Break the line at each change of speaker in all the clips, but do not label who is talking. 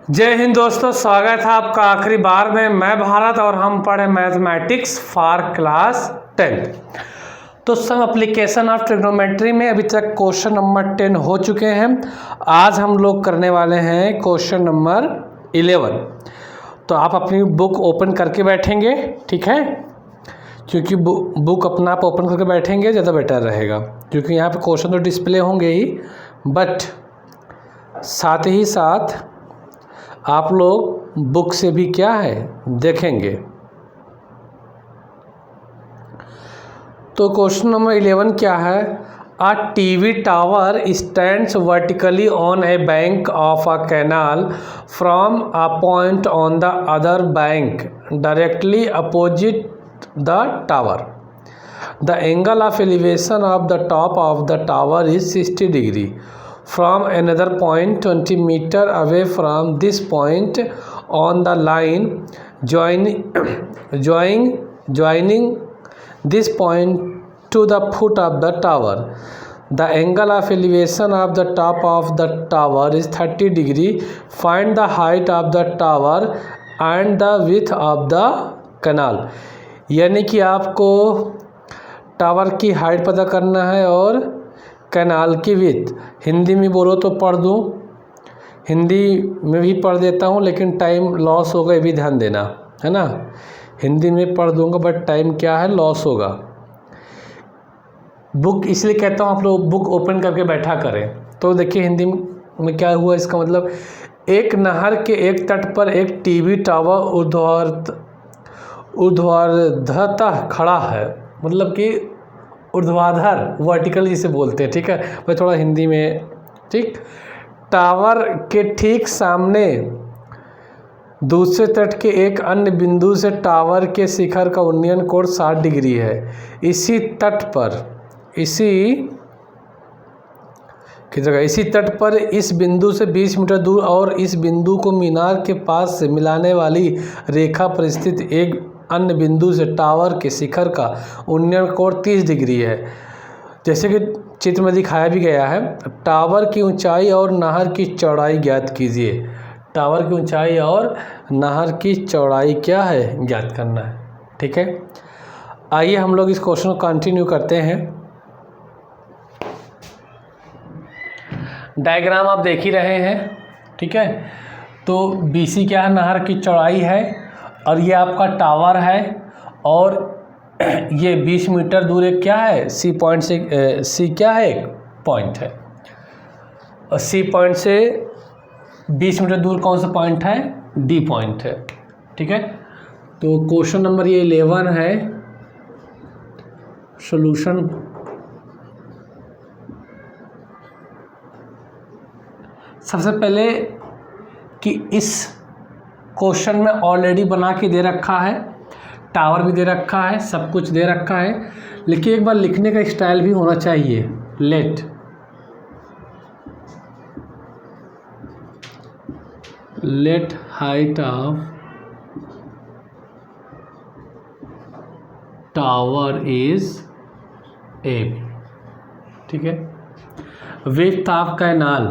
जय हिंद दोस्तों, स्वागत है आपका आखिरी बार में। मैं भारत और हम पढ़े मैथमेटिक्स फॉर क्लास 10। तो सम एप्लीकेशन ऑफ ट्रिग्नोमेट्री में अभी तक क्वेश्चन नंबर 10 हो चुके हैं। आज हम लोग करने वाले हैं क्वेश्चन नंबर 11। तो आप अपनी बुक ओपन करके बैठेंगे, ठीक है, क्योंकि बुक अपना आप ओपन करके बैठेंगे ज़्यादा बेटर रहेगा, क्योंकि यहाँ पे क्वेश्चन तो डिस्प्ले होंगे ही, बट साथ ही साथ आप लोग बुक से भी क्या है देखेंगे। तो क्वेश्चन नंबर 11 क्या है? A TV tower stands vertically on A bank of a canal from a point on the other bank directly opposite the tower. The angle of elevation of the top of the tower is 60 degree. From another point 20 meter away from this point on the line joining this point to the foot of the tower, the angle of elevation of the top of the tower is 30 degree. Find the height of the tower and the width of the canal. यानी कि आपको tower की height पता करना है और canal की width. Hindi में बोलो तो पढ़ दूँ, हिंदी में भी पढ़ देता हूँ, लेकिन टाइम लॉस होगा, ये भी ध्यान देना है ना। हिंदी में पढ़ दूँगा बट टाइम क्या है, लॉस होगा। बुक इसलिए कहता हूँ आप लोग बुक ओपन करके बैठा करें। तो देखिए हिंदी में क्या हुआ, इसका मतलब एक नहर के एक तट पर एक टीवी टावर ऊर्ध्वाधरतः खड़ा है, मतलब कि ऊर्ध्वाधर, वर्टिकल जिसे बोलते हैं, ठीक है। मैं थोड़ा हिंदी में, ठीक। टावर के ठीक सामने दूसरे तट के एक अन्य बिंदु से टावर के शिखर का उन्नयन कोण 60 डिग्री है। इसी तट पर इस बिंदु से 20 मीटर दूर और इस बिंदु को मीनार के पास से मिलाने वाली रेखा पर स्थित एक अन्य बिंदु से टावर के शिखर का उन्नयन कोण 30 डिग्री है, जैसे कि चित्र में दिखाया भी गया है। टावर की ऊंचाई और नहर की चौड़ाई ज्ञात कीजिए। टावर की ऊंचाई और नहर की चौड़ाई क्या है, ज्ञात करना है, ठीक है। आइए हम लोग इस क्वेश्चन को कंटिन्यू करते हैं। डायग्राम आप देख ही रहे हैं, ठीक है। तो BC क्या है, नहर की चौड़ाई है, और ये आपका टावर है, और ये 20 मीटर दूर एक क्या है, C पॉइंट से, C क्या है, एक पॉइंट है, और C पॉइंट से 20 मीटर दूर कौन सा पॉइंट है, D पॉइंट है, ठीक है। तो क्वेश्चन नंबर ये 11 है। सॉल्यूशन सबसे पहले कि इस क्वेश्चन में ऑलरेडी बना के दे रखा है, टावर भी दे रखा है, सब कुछ दे रखा है, लेकिन एक बार लिखने का स्टाइल भी होना चाहिए। Late height of tower is AB, ठीक है। Width of canal,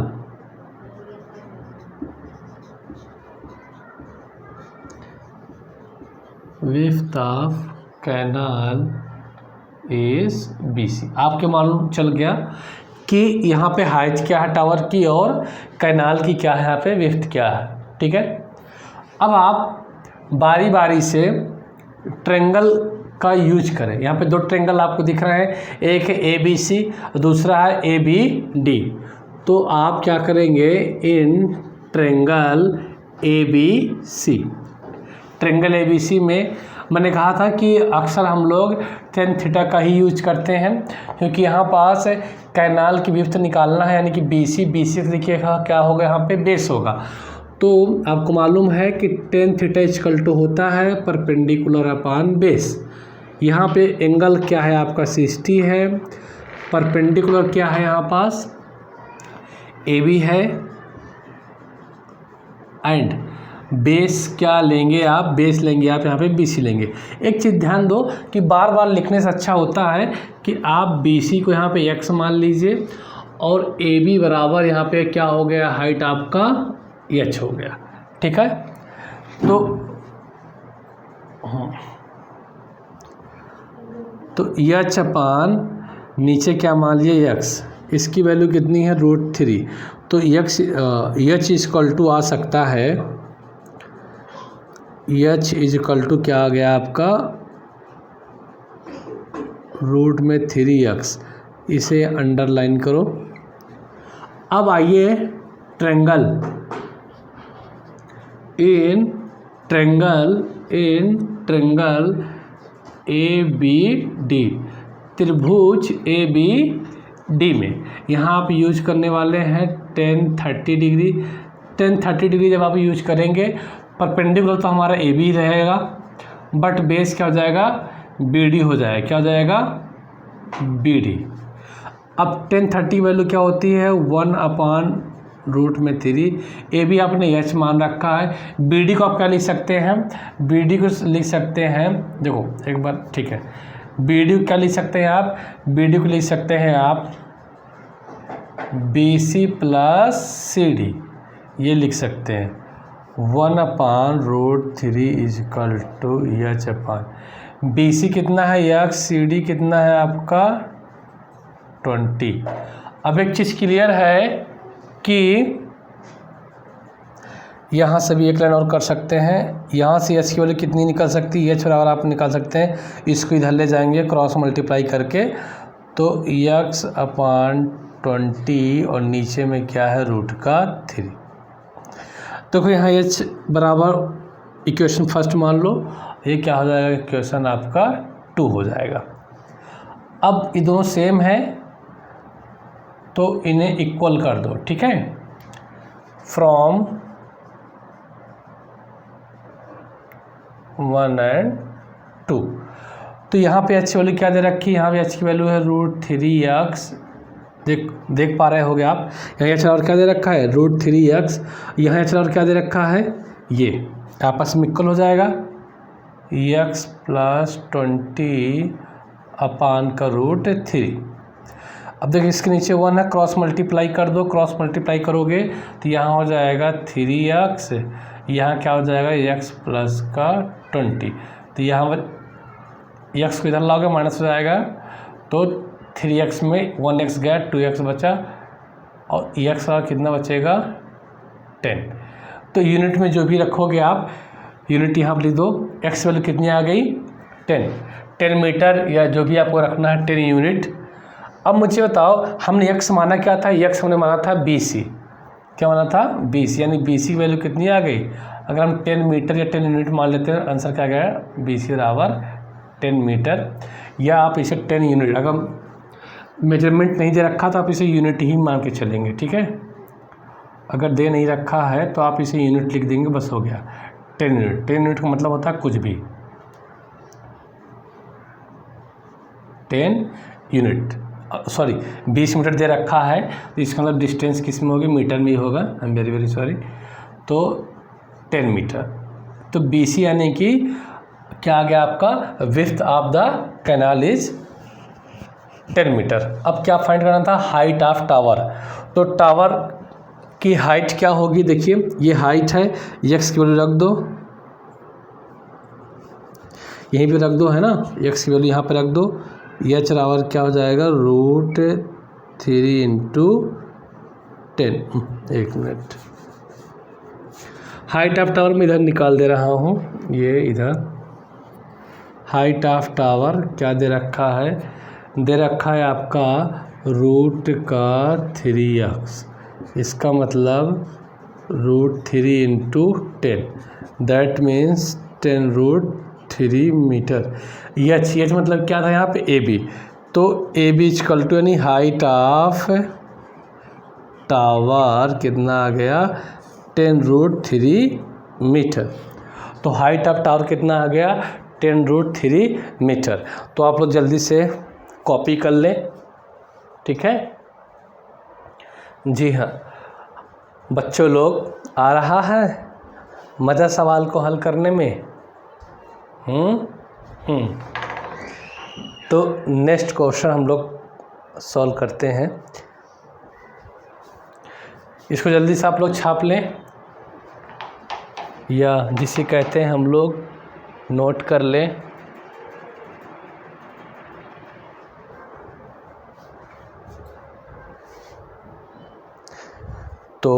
width of canal is BC। आपके मालूम चल गया कि यहाँ पे हाइट क्या है टावर की और कैनाल की क्या है, यहाँ पे विड्थ क्या है, ठीक है। अब आप बारी बारी से ट्रेंगल का यूज करें। यहाँ पे दो ट्रेंगल आपको दिख रहे हैं, एक है ABC, दूसरा है ABD। तो आप क्या करेंगे, in triangle ABC, triangle ABC में मैंने कहा था कि अक्सर हम लोग tan थीटा का ही यूज करते हैं, क्योंकि यहाँ पास कैनाल की विड्थ निकालना है, यानी कि BC से देखिएगा क्या होगा, यहाँ पे बेस होगा। तो आपको मालूम है कि tan थीटा इक्वल टू होता है परपेंडिकुलर अपॉन बेस। यहाँ पे एंगल क्या है आपका 60 है, परपेंडिकुलर क्या है यहाँ पास AB है, एंड बेस क्या लेंगे आप, बेस लेंगे आप यहाँ पे BC लेंगे। एक चीज़ ध्यान दो कि बार बार लिखने से अच्छा होता है कि आप BC को यहाँ पे x मान लीजिए और AB बराबर यहाँ पे क्या हो गया, हाइट आपका h हो गया। ठीक है। तो एच अपान नीचे क्या मान लिया एक्स, इसकी वैल्यू कितनी है √3। तो एच इजकल टू आ सकता है, एच इजकल टू क्या आ गया आपका √3x, इसे अंडरलाइन करो। अब आइए ट्रेंगल इन ट्रेंगल ABD, त्रिभुज ABD में यहाँ आप यूज करने वाले हैं tan 30 डिग्री। tan 30 डिग्री जब आप यूज करेंगे, परपेंडिकुलर तो हमारा AB रहेगा, बट बेस क्या हो जाएगा BD हो जाएगा। क्या हो जाएगा BD। अब tan 30 वैल्यू क्या होती है 1/√3। AB आपने एच मान रखा है। BD को आप क्या लिख सकते हैं, BD को लिख सकते हैं, देखो एक बार ठीक है, BD को क्या लिख सकते हैं आप, BD को लिख सकते हैं आप BC + CD, ये लिख सकते हैं 1/√3 is equal to H upon BC कितना है x, CD कितना है आपका 20। अब एक चीज़ क्लियर है कि यहाँ से भी एक लाइन और कर सकते हैं, यहाँ से एच की वैल्यू कितनी निकल सकती है, एच बराबर आप निकाल सकते हैं, इसको इधर ले जाएंगे क्रॉस मल्टीप्लाई करके, तो x/20 और नीचे में क्या है √3। देखो यहाँ एच बराबर इक्वेशन फर्स्ट मान लो, ये क्या हो जाएगा इक्वेशन आपका 2 हो जाएगा। अब ये दोनों सेम है तो इन्हें इक्वल कर दो, ठीक है। फ्रॉम 1 और 2, तो यहाँ पे एच की वैल्यू क्या दे रखी है, यहाँ पे एच की वैल्यू है √3x, देख पा रहे होगे आप, यहाँ एच और क्या दे रखा है √3x, यहाँ एच और क्या दे रखा है, ये आपस में इक्वल हो जाएगा x + 20 अपान का √3। अब देखिए इसके नीचे 1 है, क्रॉस मल्टीप्लाई कर दो, क्रॉस मल्टीप्लाई करोगे तो यहाँ हो जाएगा 3x, यहाँ क्या हो जाएगा x + का 20, तो यहाँ x को इधर लाओगे माइनस हो जाएगा, तो 3x में 1x गया, 2x बचा, और x का कितना बचेगा 10। तो यूनिट में जो भी रखोगे आप, यूनिट यहाँ पर लिख दो, x वैल्यू कितनी आ गई 10 मीटर, या जो भी आपको रखना है 10 यूनिट। अब मुझे बताओ हमने x माना क्या था, x हमने माना था BC, क्या माना था BC, यानी BC की वैल्यू कितनी आ गई, अगर हम 10 मीटर या 10 यूनिट मान लेते हैं, आंसर क्या गया BC बराबर 10 मीटर, या आप इसे 10 यूनिट, अगर मेजरमेंट नहीं दे रखा तो आप इसे यूनिट ही मान के चलेंगे, ठीक है। अगर दे नहीं रखा है तो आप इसे यूनिट लिख देंगे, बस हो गया 10 यूनिट। 10 यूनिट का मतलब होता है कुछ भी, 10 यूनिट, सॉरी 20 मीटर दे रखा है तो इसका मतलब डिस्टेंस किस में होगी, मीटर में ही होगा, I am very very sorry, तो 10 मीटर। तो BC यानी कि क्या आ गया आपका, width of the canal is 10 metre. अब क्या फाइंड करना था, हाइट ऑफ टावर। तो टावर की हाइट क्या होगी, देखिए ये हाइट है, x की वैल्यू रख दो, यहीं पे रख दो, है ना, x की वैल्यू यहाँ पे रख दो, एच बराबर क्या हो जाएगा √3 × 10। एक मिनट, हाइट ऑफ टावर में इधर निकाल दे रहा हूँ, ये इधर हाइट ऑफ टावर क्या दे रखा है, दे रखा है आपका √3x, इसका मतलब √3 × 10, दैट मीन्स 10√3 मीटर। एच मतलब क्या था यहाँ पे AB, तो AB इक्वल टू यानी हाइट ऑफ टावर कितना आ गया 10√3 मीटर। तो हाइट ऑफ टावर कितना आ गया 10√3 मीटर। तो आप लोग जल्दी से कॉपी कर लें, ठीक है जी हाँ बच्चों लोग, आ रहा है मज़ा सवाल को हल करने में। तो नेक्स्ट क्वेश्चन हम लोग सॉल्व करते हैं, इसको जल्दी से आप लोग छाप लें। या जिसे कहते हैं हम लोग, नोट कर लें, तो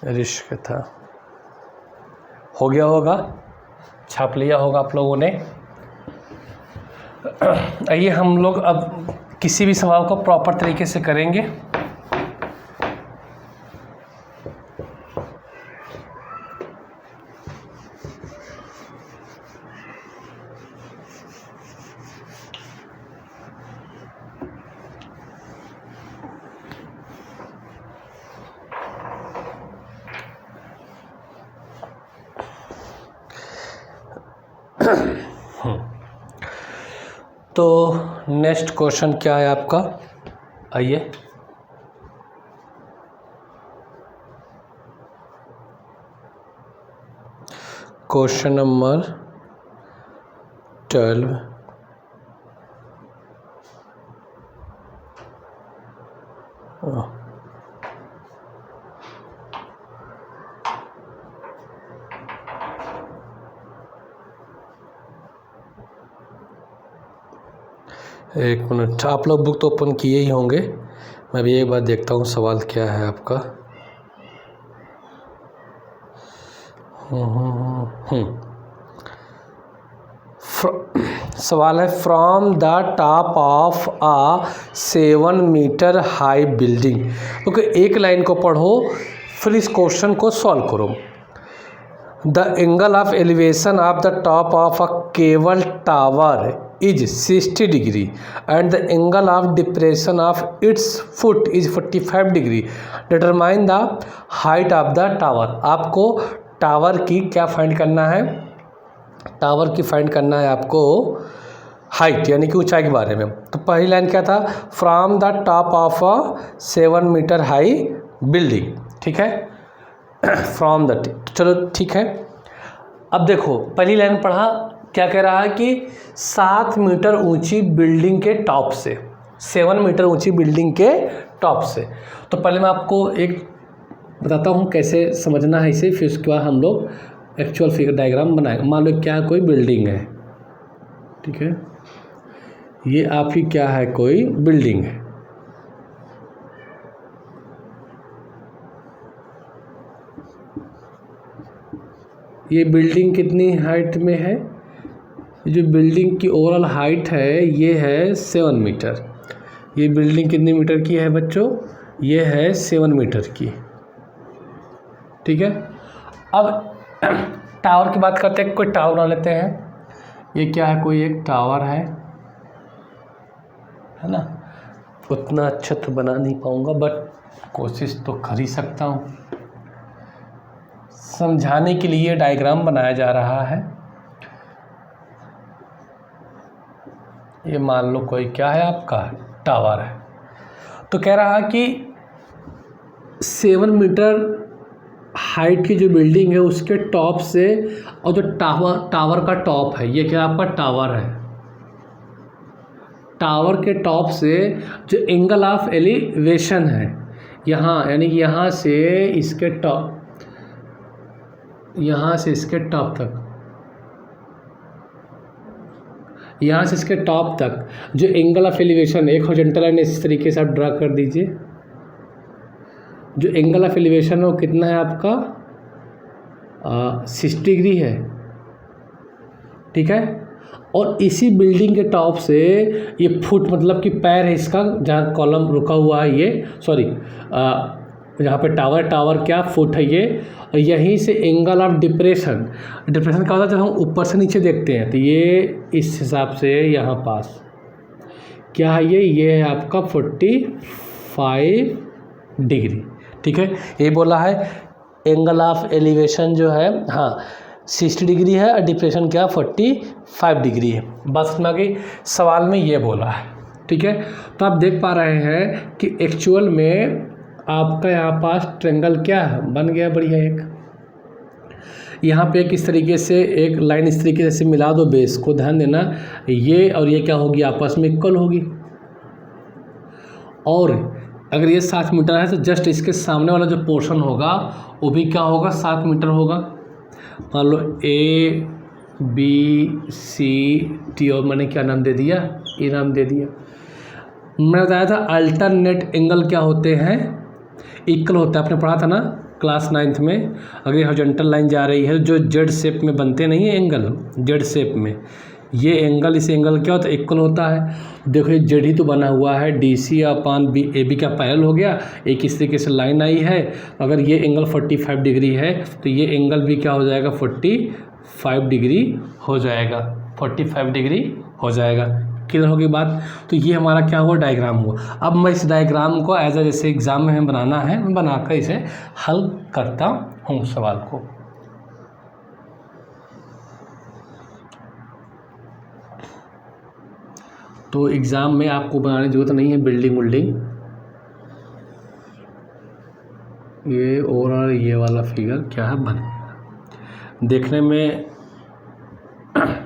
रिश्क था। हो गया होगा, छाप लिया होगा आप लोगों ने। आइए हम लोग अब किसी भी सवाल को प्रॉपर तरीके से करेंगे। तो नेक्स्ट क्वेश्चन क्या है आपका, आइए। Question number 12। एक मिनट, आप लोग बुक तो ओपन किए ही होंगे, मैं भी एक बार देखता हूँ सवाल क्या है आपका। सवाल है, from the top of a 7 metre high building. Okay, एक लाइन को पढ़ो फिर इस क्वेश्चन को सॉल्व करो। The angle of elevation of the top of a cable tower is 60 degree and the angle of depression of its foot is 45 degree. Determine the height of the tower. आपको tower की क्या find करना है, tower की find करना है आपको height यानी कि ऊंचाई के बारे में। तो पहली लाइन क्या था, from the top of a 7 metre high building, ठीक है, फ्रॉम द, चलो ठीक है। अब देखो पहली लाइन पढ़ा, क्या कह रहा है कि 7 मीटर ऊंची बिल्डिंग के टॉप से, 7 मीटर ऊंची बिल्डिंग के टॉप से। तो पहले मैं आपको एक बताता हूँ कैसे समझना है इसे, फिर उसके बाद हम लोग एक्चुअल फिगर डायग्राम बनाएंगे। मान लो क्या कोई बिल्डिंग है, ठीक है, ये आपकी क्या है, कोई बिल्डिंग है। ये बिल्डिंग कितनी हाइट में है, जो बिल्डिंग की ओवरऑल हाइट है ये है 7 मीटर। ये बिल्डिंग कितने मीटर की है बच्चों, ये है 7 मीटर की, ठीक है। अब टावर की बात करते हैं, कोई टावर बना लेते हैं। ये क्या है, कोई एक टावर है ना। उतना अच्छा तो बना नहीं पाऊंगा बट कोशिश तो कर ही सकता हूँ। समझाने के लिए डायग्राम बनाया जा रहा है। ये मान लो कोई क्या है, आपका टावर है। तो कह रहा है कि 7 मीटर हाइट की जो बिल्डिंग है उसके टॉप से, और जो टावर का टॉप है, ये क्या आपका टावर है, टावर के टॉप से जो एंगल ऑफ एलिवेशन है यहाँ, यानी कि यहाँ से इसके टॉप, यहाँ से इसके टॉप तक, यहाँ से इसके टॉप तक जो एंगल ऑफ एलिवेशन, एक हॉरिजॉन्टल लाइन इस तरीके से आप ड्रा कर दीजिए। जो एंगल ऑफ एलिवेशन है वो कितना है आपका, 60 डिग्री है, ठीक है। और इसी बिल्डिंग के टॉप से ये फुट मतलब कि पैर है इसका, जहाँ कॉलम रुका हुआ है ये, सॉरी यहाँ पे टावर क्या फुट है ये, और यहीं से एंगल ऑफ डिप्रेशन क्या होता है, जब हम ऊपर से नीचे देखते हैं तो ये इस हिसाब से यहाँ पास क्या है, ये है आपका 45 डिग्री, ठीक है। ये बोला है एंगल ऑफ एलिवेशन जो है, हाँ 60 डिग्री है और डिप्रेशन क्या 45 डिग्री है। बस में कि सवाल में ये बोला है, ठीक है। तो आप देख पा रहे हैं कि एक्चुअल में आपका यहाँ पास ट्रायंगल क्या है, बन गया बढ़िया। एक यहाँ पे किस तरीके से एक लाइन इस तरीके से मिला दो बेस को, ध्यान देना, ये और ये क्या होगी, आपस में इक्वल होगी। और अगर ये 7 मीटर है तो जस्ट इसके सामने वाला जो पोर्शन होगा वो भी क्या होगा, 7 मीटर होगा। मान लो ए बी सी टी और मैंने क्या नाम दे दिया, ए नाम दे दिया। मैंने बताया था अल्टरनेट एंगल क्या होते हैं, इक्वल होता है, आपने पढ़ा था ना क्लास 9th में। अगर हॉरिजॉन्टल लाइन जा रही है जो जेड शेप में बनते नहीं है एंगल, जेड शेप में ये एंगल, इस एंगल क्या होता है, इक्वल होता है। देखो ये जेड ही तो बना हुआ है, D C upon B, A B का पैरेलल हो गया, एक इस तरीके से लाइन आई है। अगर ये एंगल 45 डिग्री है तो ये एंगल भी क्या हो जाएगा, 45 डिग्री हो जाएगा, 45 डिग्री हो जाएगा। क्लियर होगी बात। तो ये हमारा क्या हुआ, डायग्राम हुआ। अब मैं इस डायग्राम को एज ए जैसे एग्जाम में हमें बनाना है, मैं बनाकर इसे हल करता हूँ सवाल को। तो एग्ज़ाम में आपको बनाने की ज़रूरत नहीं है बिल्डिंग विल्डिंग, ये ओवरऑल ये वाला फिगर क्या है बन देखने में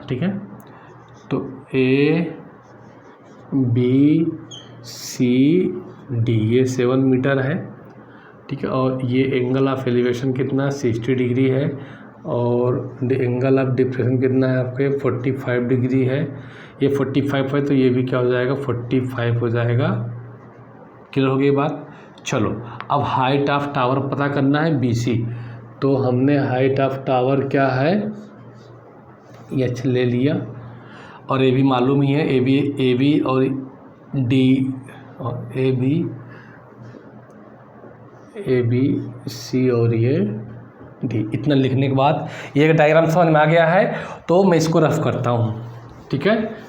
ठीक है। तो ए बी सी डी ये 7 मीटर है, ठीक है। और ये एंगल ऑफ एलिवेशन कितना 60 डिग्री है, और एंगल ऑफ डिप्रेशन कितना है आपके 45 डिग्री है। ये 45 है तो ये भी क्या हो जाएगा, 45 हो जाएगा। क्लियर हो गई बात। चलो अब हाइट ऑफ टावर पता करना है BC। तो हमने हाइट ऑफ टावर क्या है, एच ले लिया, और ए भी मालूम ही है, ए बी और डी, और ए बी सी और ये डी। इतना लिखने के बाद ये डायग्राम समझ में आ गया है तो मैं इसको रफ करता हूँ, ठीक है।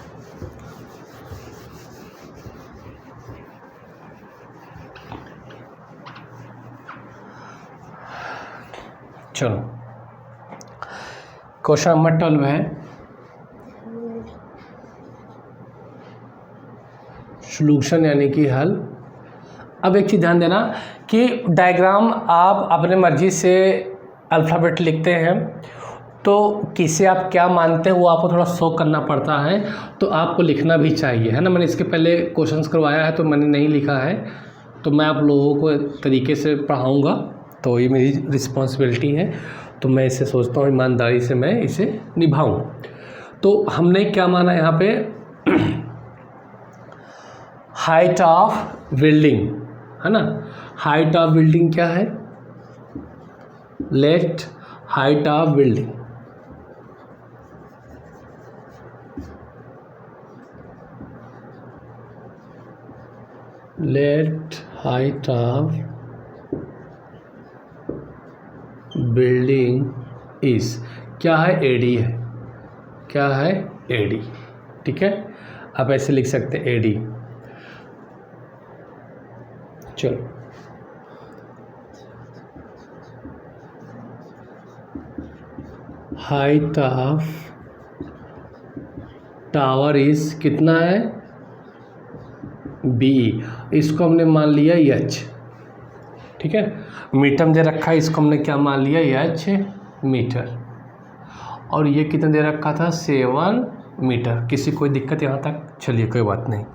चलो क्वेश्चन नंबर 12 है, सॉल्यूशन यानी कि हल। अब एक चीज़ ध्यान देना कि डायग्राम आप अपने मर्जी से अल्फ़ाबेट लिखते हैं, तो किसे आप क्या मानते हैं वो आपको थोड़ा शो करना पड़ता है, तो आपको लिखना भी चाहिए, है ना। मैंने इसके पहले क्वेश्चंस करवाया है तो मैंने नहीं लिखा है, तो मैं आप लोगों को तरीके से पढ़ाऊँगा, तो ये मेरी रिस्पॉन्सिबिलिटी है। तो मैं इसे सोचता हूँ ईमानदारी से मैं इसे निभाऊँ। तो हमने क्या माना यहाँ पे, हाइट ऑफ बिल्डिंग, है ना। हाइट ऑफ बिल्डिंग क्या है, let height of building late height of building is क्या है, एडी है, क्या है एडी, ठीक है। आप ऐसे लिख सकते हैं एडी। चलो हाइट ऑफ टावर इज कितना है, बी, इसको हमने मान लिया एच, ठीक है। मीटर में दे रखा है, इसको हमने क्या मान लिया, एच मीटर, और ये कितना दे रखा था 7 मीटर। किसी कोई दिक्कत यहाँ तक, चलिए कोई बात नहीं।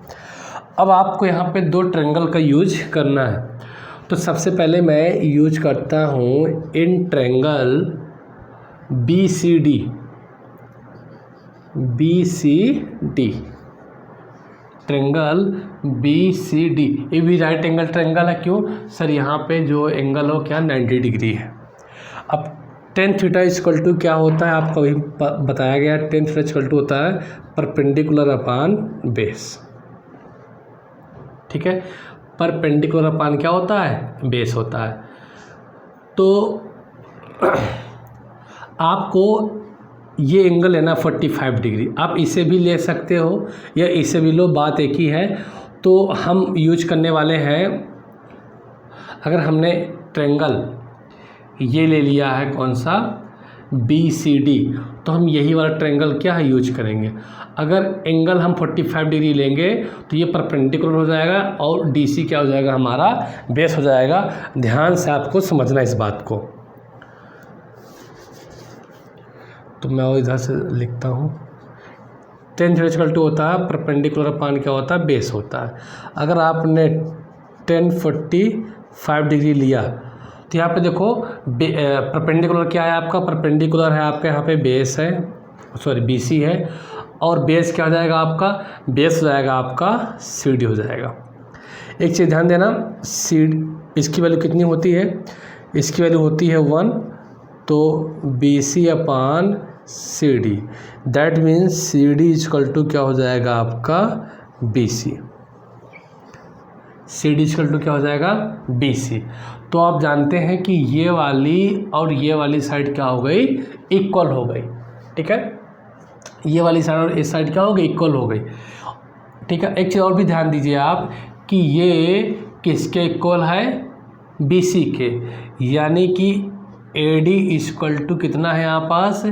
अब आपको यहाँ पे 2 ट्रायंगल का यूज करना है। तो सबसे पहले मैं यूज करता हूँ in triangle BCD, triangle BCD। ये भी राइट एंगल ट्रायंगल है, क्यों सर, यहाँ पे जो एंगल हो क्या 90 डिग्री है। अब tan थीटा इक्वल टू क्या होता है, आपको अभी बताया गया, tan थीटा इक्वल टू होता है परपेंडिकुलर अपान बेस, ठीक है। परपेंडिकुलर अपान क्या होता है, बेस होता है। तो आपको ये एंगल है ना 45 डिग्री, आप इसे भी ले सकते हो या इसे भी लो, बात एक ही है। तो हम यूज करने वाले हैं, अगर हमने ट्रायंगल ये ले लिया है कौन सा BCD, तो हम यही वाला ट्रायंगल क्या है यूज करेंगे। अगर एंगल हम 45 डिग्री लेंगे तो ये परपेंडिकुलर हो जाएगा और DC क्या हो जाएगा, हमारा बेस हो जाएगा। ध्यान से आपको समझना इस बात को। तो मैं इधर से लिखता हूँ, tan थीटा इक्वल टू होता है परपेंडिकुलर अपान क्या होता है, बेस होता है। अगर आपने 1045 डिग्री लिया तो यहाँ पे देखो परपेंडिकुलर क्या है आपका, परपेंडिकुलर है आपका यहाँ पे बेस है, सॉरी BC है, और बेस क्या हो जाएगा आपका, बेस हो जाएगा आपका CD हो जाएगा। एक चीज़ ध्यान देना, इसकी वैल्यू कितनी होती है, इसकी वैल्यू होती है 1, तो BC upon CD, that means CD equal to क्या हो जाएगा आपका BC, CD इक्वल टू क्या हो जाएगा BC। तो आप जानते हैं कि ये वाली और ये वाली साइड क्या हो गई, इक्वल हो गई, ठीक है, ये वाली साइड और इस साइड क्या हो गई, इक्वल हो गई, ठीक है। एक चीज़ और भी ध्यान दीजिए आप कि ये किसके इक्वल है, BC के, यानी कि AD इक्वल टू कितना है यहाँ पास,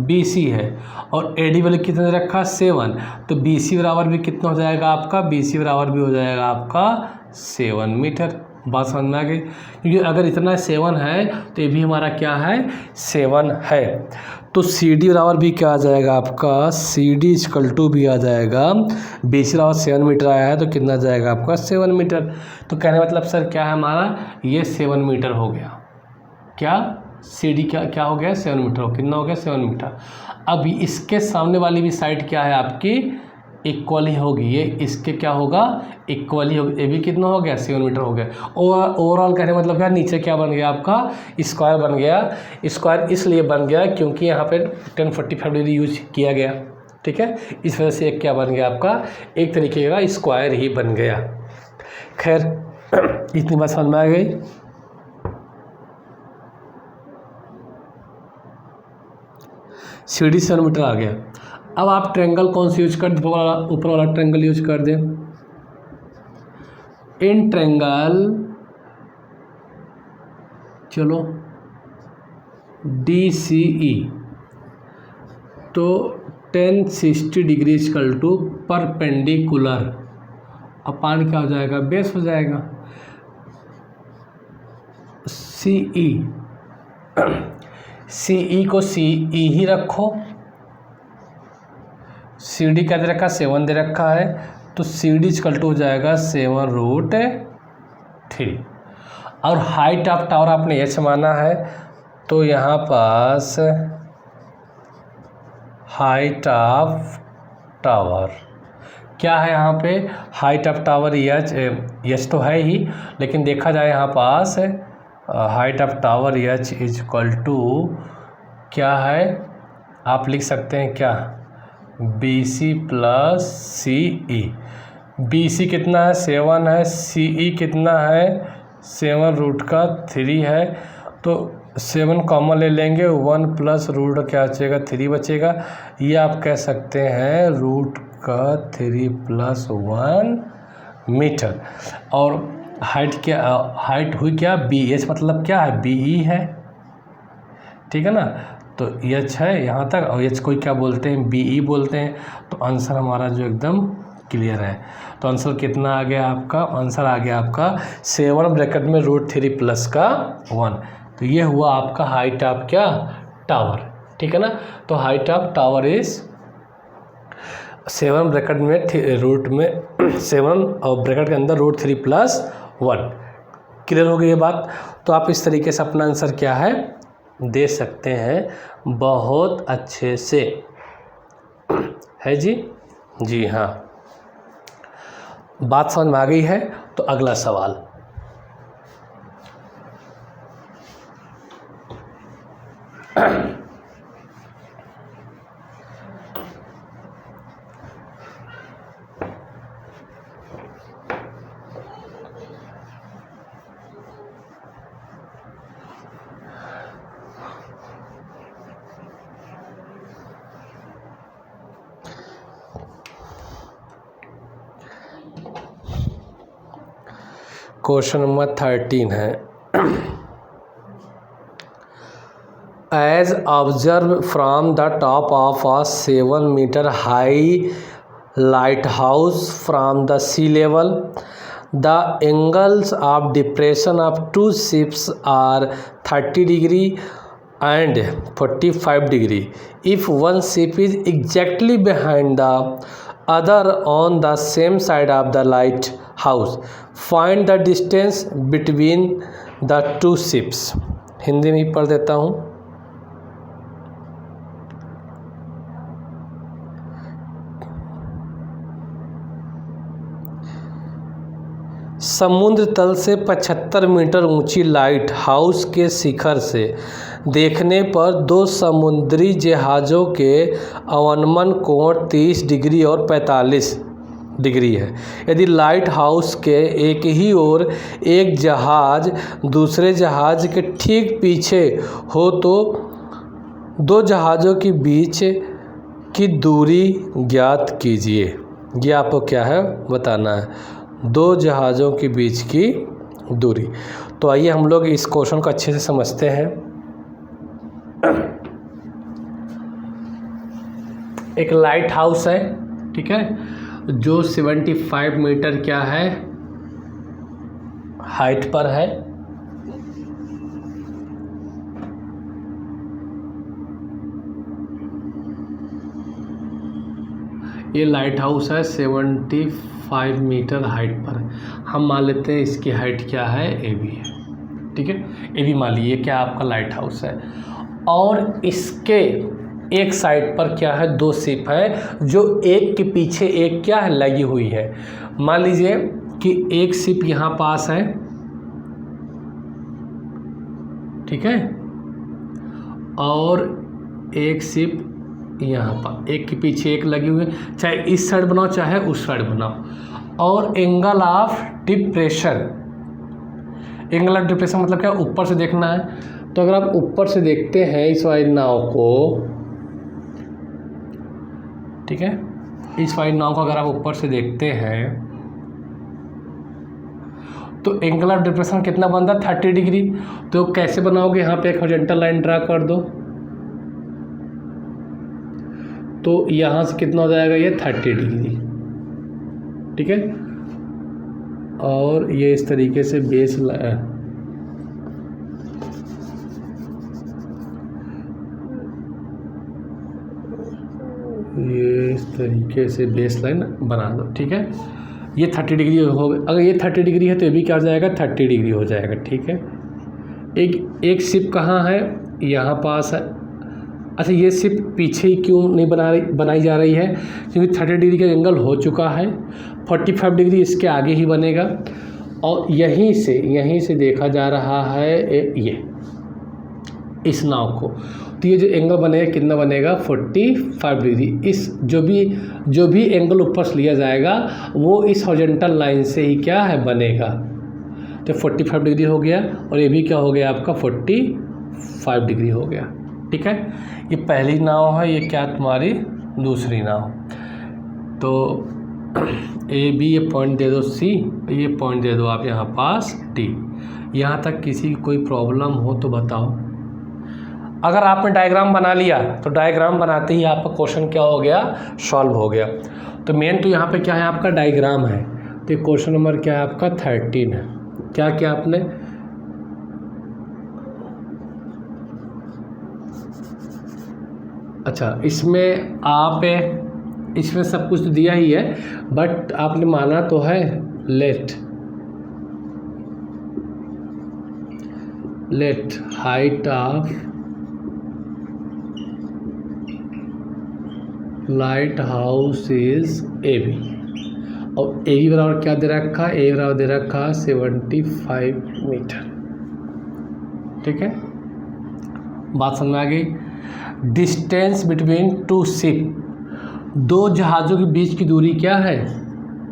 BC है, और AD वाले कितने रखा 7, तो BC बराबर भी कितना हो जाएगा आपका, BC बराबर भी हो जाएगा आपका 7 मीटर। बात समझ में आ गई, क्योंकि अगर इतना 7 है तो ये भी हमारा क्या है 7 है, तो CD बराबर भी क्या आ जाएगा आपका, CD इक्वल टू भी आ जाएगा, BC बराबर 7 मीटर आया है तो कितना जाएगा आपका 7 मीटर। तो कहने मतलब सर क्या है हमारा, ये 7 मीटर हो गया, क्या CD क्या हो गया 7 मीटर, कितना हो गया 7 मीटर। अब इसके सामने वाली भी साइड क्या है आपकी, इक्वल ही होगी, ये इसके क्या होगा, इक्वल ही होगी, ये भी कितना हो गया 7 मीटर हो गया। ओवरऑल कहने मतलब क्या, नीचे क्या बन गया आपका, स्क्वायर बन गया। स्क्वायर इसलिए बन गया क्योंकि यहाँ पे 1045 डिग्री यूज किया गया, ठीक है, इस वजह से एक क्या बन गया आपका, एक तरीके का स्क्वायर ही बन गया। खैर इतनी बात समझ में आ गई। CD 7 मीटर आ गया। अब आप ट्रायंगल कौन सा यूज कर दें, ऊपर वाला ट्रायंगल यूज कर दें। इन ट्रायंगल चलो DCE तो 1060 degree equal to perpendicular upon क्या हो जाएगा, बेस हो जाएगा। CE को CE ही रखो, CD क्या दे रखा, 7 दे रखा है, तो CD इक्वल टू हो जाएगा 7√3। और हाइट ऑफ टावर आपने H माना है, तो यहाँ पास हाइट ऑफ टावर क्या है, यहाँ पे हाइट ऑफ टावर H तो है ही, लेकिन देखा जाए यहाँ पास height of tower H equal to क्या है, आप लिख सकते हैं क्या, BC प्लस CE। BC कितना है 7 है, CE कितना है 7√3 है, तो 7 कॉमन ले लेंगे, 1 प्लस रूट क्या बचेगा 3 बचेगा, ये आप कह सकते हैं √3 + 1 मीटर। और हाइट क्या, हाइट हुई क्या BH, मतलब क्या है BE है, ठीक है ना, तो H है यहाँ तक, और H को क्या बोलते हैं BE बोलते हैं। तो आंसर हमारा जो एकदम क्लियर है, तो आंसर कितना आ गया आपका, आंसर आ गया आपका 7 ब्रैकेट में √3 + का 1। तो ये हुआ आपका हाइट ऑफ क्या, टावर, ठीक है ना। तो height of tower is 7 bracket में 7 और ब्रैकेट के अंदर √3 + 1। क्लियर हो गई ये बात। तो आप इस तरीके से अपना आंसर क्या है दे सकते हैं बहुत अच्छे से, है जी, जी हाँ। बात समझ में आ गई है, तो अगला सवाल। क्वेश्चन नंबर 13 है, as observe from the top of a 7 metre high lighthouse from the sea level, the angles of depression of 2 ships are 30 degree and 45 degree. If one ship is exactly behind the other on the same side of the lighthouse. Find the distance between the two ships. Hindi में ही पढ़ देता हूँ। समुद्र तल से 75 metre ऊंची light house के शिखर से देखने पर दो समुद्री जहाज़ों के अवनमन कोण 30 डिग्री और 45 डिग्री है। यदि लाइट हाउस के एक ही ओर एक जहाज़ दूसरे जहाज़ के ठीक पीछे हो तो दो जहाज़ों के बीच की दूरी ज्ञात कीजिए। ये आपको क्या है बताना है, दो जहाज़ों के बीच की दूरी। तो आइए हम लोग इस क्वेश्चन को अच्छे से समझते हैं। एक लाइट हाउस है, ठीक है, जो 75 मीटर क्या है हाइट पर है। ये लाइट हाउस है 75 मीटर हाइट पर है। हम मान लेते हैं इसकी हाइट क्या है, ए बी है, ठीक है। ए बी मान लीजिए क्या आपका लाइट हाउस है, और इसके एक साइड पर क्या है, दो शिप है जो एक के पीछे एक क्या है लगी हुई है। मान लीजिए कि एक शिप यहाँ पास है, ठीक है, और एक शिप यहाँ पर एक के पीछे एक लगी हुई है, चाहे इस साइड बनाओ चाहे उस साइड बनाओ। और angle of depression, angle of depression मतलब क्या, ऊपर से देखना है। तो अगर आप ऊपर से देखते हैं इस वाली नाव को, ठीक है, इस वाली नाव को अगर आप ऊपर से देखते हैं तो एंगल ऑफ डिप्रेशन कितना बनता है, 30 डिग्री। तो कैसे बनाओगे, यहाँ पे एक हॉरिजॉन्टल लाइन ड्रा कर दो, तो यहाँ से कितना हो जाएगा, ये 30 डिग्री, ठीक है। और ये इस तरीके से बेस ये इस तरीके से बेस लाइन बना दो, ठीक है। ये 30 डिग्री हो गया। अगर ये 30 डिग्री है तो ये भी क्या हो जाएगा, 30 डिग्री हो जाएगा, ठीक है। एक शिप कहाँ है, यहाँ पास है। अच्छा, ये शिप पीछे ही क्यों नहीं बनाई जा रही है, क्योंकि 30 डिग्री का एंगल हो चुका है, 45 डिग्री इसके आगे ही बनेगा। और यहीं से देखा जा रहा है ये इस नाव को, तो ये जो एंगल बनेगा कितना बनेगा, 45 डिग्री। इस जो भी एंगल ऊपर से लिया जाएगा वो इस हॉरिजॉन्टल लाइन से ही क्या है बनेगा। तो 45 डिग्री हो गया, और ये भी क्या हो गया आपका 45 डिग्री हो गया, ठीक है। ये पहली नाव है, ये क्या तुम्हारी दूसरी नाव। तो ए बी ये पॉइंट दे दो सी, ये पॉइंट दे दो आप यहाँ पास डी। यहाँ तक किसी की कोई प्रॉब्लम हो तो बताओ। अगर आपने डायग्राम बना लिया तो डायग्राम बनाते ही आपका क्वेश्चन क्या हो गया, सॉल्व हो गया। तो मेन तो यहाँ पे क्या है, आपका डायग्राम है। तो क्वेश्चन नंबर क्या है आपका 13 है। क्या क्या आपने अच्छा, इसमें सब कुछ तो दिया ही है, बट आपने माना तो है let height of lighthouse is A B, और ए बी बराबर क्या दे रखा है, ए बराबर दे रखा 75 मीटर, ठीक है। बात समझ में आ गई। डिस्टेंस बिटवीन टू शिप, दो जहाज़ों के बीच की दूरी क्या है,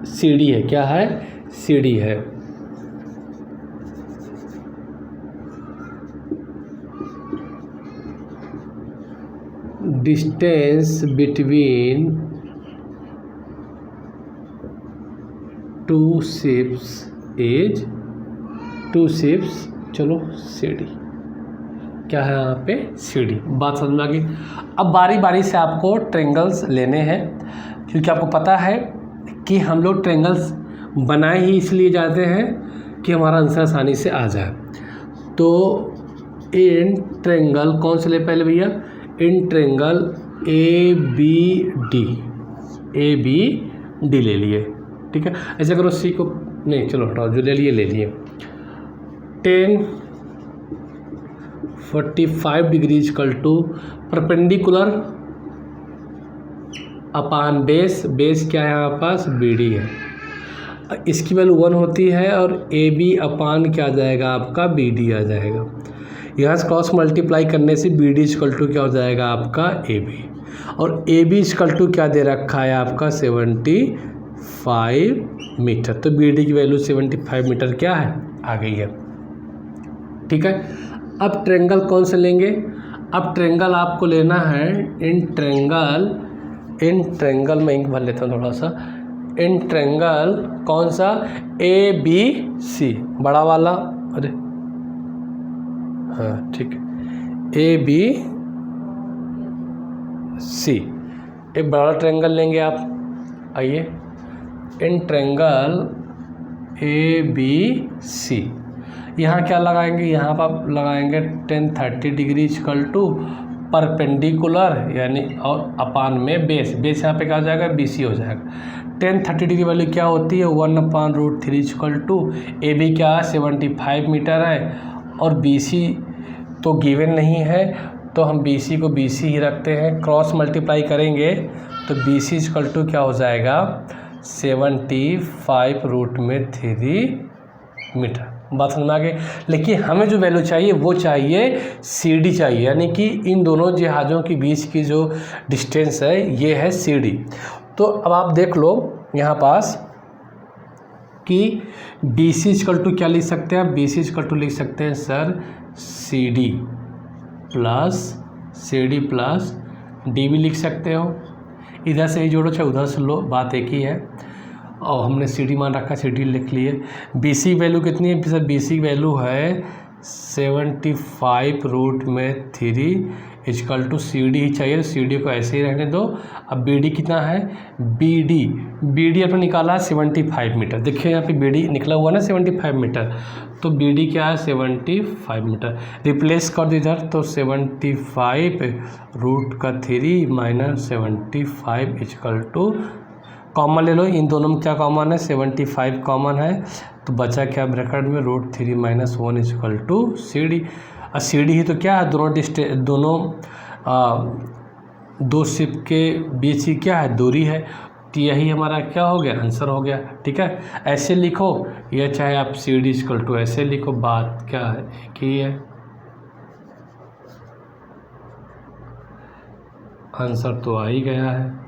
सीडी है। क्या है, सीडी है। Distance between two ships is चलो सीडी, क्या है यहाँ पे, सीडी। बात समझ में आ गई। अब बारी बारी से आपको ट्रायंगल्स लेने हैं, क्योंकि आपको पता है कि हम लोग ट्रायंगल्स बनाए ही इसलिए जाते हैं कि हमारा आंसर आसानी से आ जाए। तो इन ट्रायंगल कौन से ले पहले भैया, in triangle A B D, A B D ले लिए, ठीक है। ऐसे करो सी को नहीं, चलो हटाओ, जो ले लिए 1045 degree equal to perpendicular upon base, base क्या है यहाँ पास बी डी है, इसकी वैल्यू 1 होती है और ए बी अपान क्या आ जाएगा आपका बी डी आ जाएगा। यहाँ से क्रॉस मल्टीप्लाई करने से बी डी इक्वल टू क्या हो जाएगा आपका ए बी, और ए बी इक्वल टू क्या दे रखा है आपका 75 मीटर, तो बी डी की वैल्यू 75 मीटर क्या है आ गई है, ठीक है। अब ट्रेंगल कौन से लेंगे, अब ट्रेंगल आपको लेना है इन ट्रेंगल में इंक भर लेता हूँ थोड़ा सा, इन ट्रेंगल कौन सा ए बी सी बड़ा वाला, अरे हाँ ठीक है, ए बी सी एक बड़ा ट्रेंगल लेंगे आप। आइए in triangle A B C, यहाँ क्या लगाएंगे, यहाँ पर आप लगाएंगे 1030 डिग्री इक्वल टू परपेंडिकुलर यानी और अपान में बेस, बेस यहाँ पे क्या हो जाएगा बी सी हो जाएगा। 1030 डिग्री वैल्यू क्या होती है 1/√3 इक्वल टू ए बी क्या है 75 मीटर है, और बी सी तो गिवन नहीं है तो हम बी सी को बी सी ही रखते हैं, क्रॉस मल्टीप्लाई करेंगे तो बी सी इक्वल टू क्या हो जाएगा 75√3 मीटर। बात समझ में आ गई। लेकिन हमें जो वैल्यू चाहिए वो चाहिए सी डी चाहिए, यानी कि इन दोनों जहाज़ों के बीच की जो डिस्टेंस है ये है सी डी। तो अब आप देख लो यहाँ पास कि बी सी इक्वल टू क्या लिख सकते हैं, बी सी इक्वल टू लिख सकते हैं sir C D plus D भी लिख सकते हो, इधर से ही जोड़ो चाहे उधर से लो, बात एक ही है। और हमने सी डी मान रखा, सी डी लिख लिए। बी सी वैल्यू कितनी है सर, बी सी वैल्यू है 75√3 इक्वल टू सी डी ही चाहिए, सी डी को ऐसे ही रहने दो। अब बी डी कितना है, बी डी अपने निकाला है 75 मीटर, देखिए यहाँ पे बी डी निकला हुआ ना 75 मीटर, तो बी डी क्या है 75 मीटर, रिप्लेस कर दो इधर तो 75√3 माइनस 75 इक्वल टू कॉमन ले लो, इन दोनों में क्या कॉमन है 75 कॉमन है, तो बचा क्या ब्रैकेट में √3 - 1 इक्वल टू सी डी। और सी डी ही तो क्या है दोनों दो शिप के बीच की क्या है दूरी है, तो यही हमारा क्या हो गया आंसर हो गया, ठीक है। ऐसे लिखो या चाहे आप सी डी इक्वल टू ऐसे लिखो, बात क्या है एक ही है, आंसर तो आ ही गया है।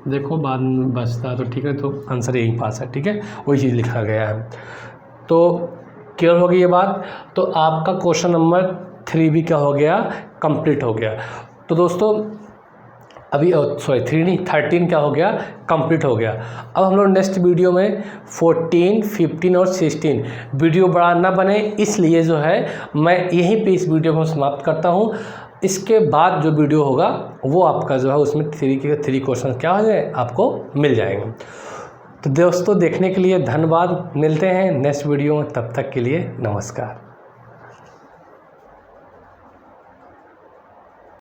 देखो बाद में बचता तो ठीक है, तो आंसर यही पास है, ठीक है, वही चीज़ लिखा गया है। तो क्लियर हो गई ये बात। तो आपका क्वेश्चन नंबर 3 भी क्या हो गया कंप्लीट हो गया। तो दोस्तों अभी 3 नहीं 13 क्या हो गया कंप्लीट हो गया। अब हम लोग नेक्स्ट वीडियो में 14, 15 और 16 वीडियो बड़ा ना बने, इसलिए जो है मैं यहीं पे इस वीडियो को समाप्त करता हूँ। इसके बाद जो वीडियो होगा वो आपका जो है उसमें 3 के 3 क्वेश्चन क्या हो जाए आपको मिल जाएंगे। तो दोस्तों देखने के लिए धन्यवाद, मिलते हैं नेक्स्ट वीडियो में, तब तक के लिए नमस्कार।